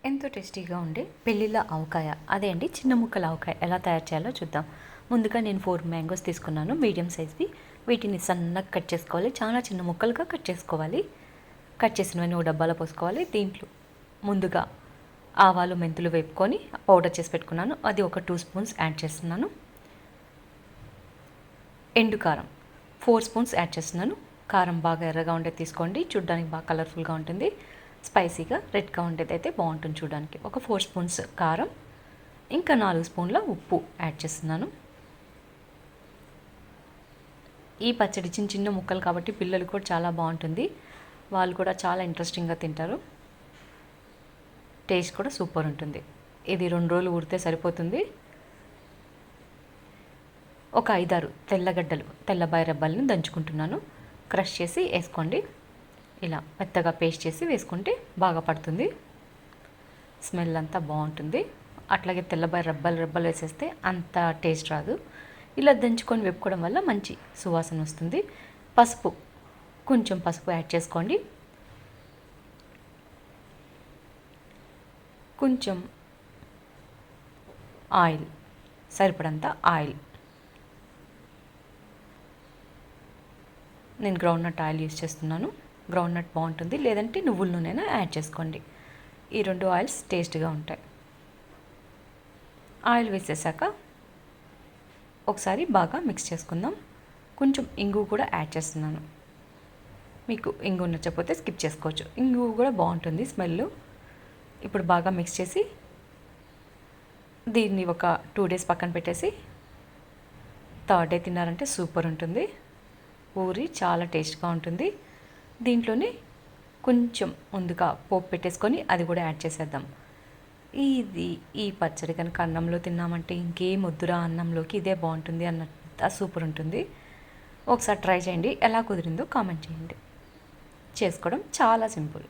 ఎంతో టేస్టీగా ఉండే పెళ్ళిళ్ళ ఆవకాయ, అదే అండి చిన్న ముక్కల ఆవకాయ ఎలా తయారు చేయాలో చూద్దాం. ముందుగా నేను 4 మ్యాంగోస్ తీసుకున్నాను, మీడియం సైజ్వి. వీటిని సన్నగా కట్ చేసుకోవాలి, చాలా చిన్న ముక్కలుగా కట్ చేసుకోవాలి. కట్ చేసినవన్నీ ఒక డబ్బాలో పోసుకోవాలి. దీంట్లో ముందుగా ఆవాలు మెంతులు వేపుకొని పౌడర్ చేసి పెట్టుకున్నాను, అది ఒక 2 స్పూన్స్ యాడ్ చేస్తున్నాను. ఎండు కారం 4 స్పూన్స్ యాడ్ చేస్తున్నాను. కారం బాగా ఎర్రగా ఉండేది తీసుకోండి, చూడడానికి బాగా కలర్ఫుల్గా ఉంటుంది. స్పైసీగా రెడ్గా ఉండేది అయితే బాగుంటుంది చూడడానికి. ఒక 4 స్పూన్స్ కారం, ఇంకా 4 స్పూన్ల ఉప్పు యాడ్ చేస్తున్నాను. ఈ పచ్చడి చిన్న చిన్న ముక్కలు కాబట్టి పిల్లలు కూడా చాలా బాగుంటుంది, వాళ్ళు కూడా చాలా ఇంట్రెస్టింగ్గా తింటారు. టేస్ట్ కూడా సూపర్ ఉంటుంది. ఇది 2 రోజులు ఊరితే సరిపోతుంది. ఒక 5-6 తెల్లగడ్డలు, తెల్లబాయి రెబ్బల్ని దంచుకుంటున్నాను. క్రష్ చేసి వేసుకోండి. ఇలా మెత్తగా పేస్ట్ చేసి వేసుకుంటే బాగా పడుతుంది, స్మెల్ అంతా బాగుంటుంది. అట్లాగే తెల్లబాయి రెబ్బలు వేసేస్తే అంత టేస్ట్ రాదు. ఇలా దంచుకొని వేపుకోవడం వల్ల మంచి సువాసన వస్తుంది. పసుపు, కొంచెం పసుపు యాడ్ చేసుకోండి. కొంచెం ఆయిల్, సరిపడంత ఆయిల్. నేను గ్రౌండ్నట్ ఆయిల్ యూస్ చేస్తున్నాను. గ్రౌండ్నట్ బాగుంటుంది, లేదంటే నువ్వుల నూనె యాడ్ చేసుకోండి. ఈ 2 ఆయిల్స్ టేస్ట్గా ఉంటాయి. ఆయిల్ వేసేసాక ఒకసారి బాగా మిక్స్ చేసుకుందాం. కొంచెం ఇంగు కూడా యాడ్ చేస్తున్నాను. మీకు ఇంగు నచ్చకపోతే స్కిప్ చేసుకోవచ్చు, ఇంగు కూడా బాగుంటుంది స్మెల్. ఇప్పుడు బాగా మిక్స్ చేసి దీన్ని ఒక 2 డేస్ పక్కన పెట్టేసి 3rd డే తిన్నారంటే సూపర్ ఉంటుంది. పూరి చాలా టేస్ట్గా ఉంటుంది. దీంట్లోనే కొంచెం ముందుగా పోపు పెట్టేసుకొని అది కూడా యాడ్ చేసేద్దాం. ఈ పచ్చడి కనుక అన్నంలో తిన్నామంటే ఇంకేం వద్దురా, అన్నంలోకి ఇదే బాగుంటుంది అన్నంత సూపర్ ఉంటుంది. ఒకసారి ట్రై చేయండి, ఎలా కుదిరిందో కామెంట్ చేయండి. చేసుకోవడం చాలా సింపుల్.